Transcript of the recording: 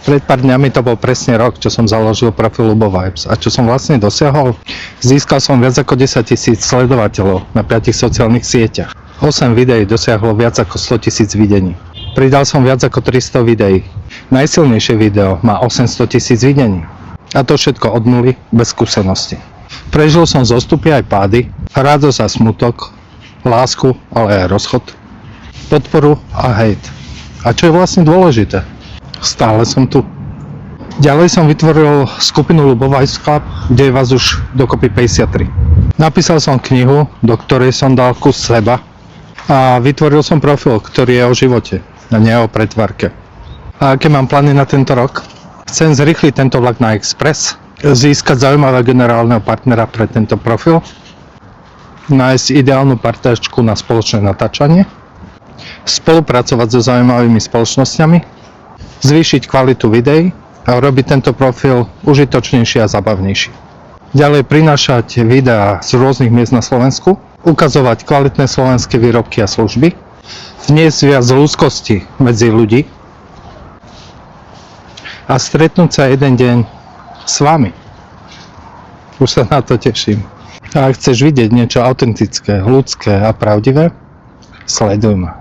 Pred pár dňami to bol presne rok, čo som založil profil Lubo Vibes. A čo som vlastne dosiahol? Získal som viac ako 10 000 sledovateľov na 5 sociálnych sieťach. 8 videí dosiahlo viac ako 100 000 videní. Pridal som viac ako 300 videí. Najsilnejšie video má 800 000 videní. A to všetko od nuly, bez skúsenosti. Prežil som zostupy aj pády, radosť a smutok, lásku, ale aj rozchod, podporu a hejt. A čo je vlastne dôležité? Stále som tu. Ďalej som vytvoril skupinu Lubo Vibes Club, kde je vás už dokopy 53. Napísal som knihu, do ktorej som dal kus seba a vytvoril som profil, ktorý je o živote, a nie o pretvárke. A aké mám plány na tento rok? Chcem zrýchliť tento vlak na Express, získať zaujímavého generálneho partnera pre tento profil, nájsť ideálnu partnerčku na spoločné natáčanie, spolupracovať so zaujímavými spoločnosťami, zvýšiť kvalitu videí a urobiť tento profil užitočnejší a zabavnejší. Ďalej prinášať videá z rôznych miest na Slovensku, ukazovať kvalitné slovenské výrobky a služby, vniesť viac ľudskosti medzi ľudí a stretnúť sa jeden deň s vami. Už sa na to teším. A ak chceš vidieť niečo autentické, ľudské a pravdivé, sleduj ma.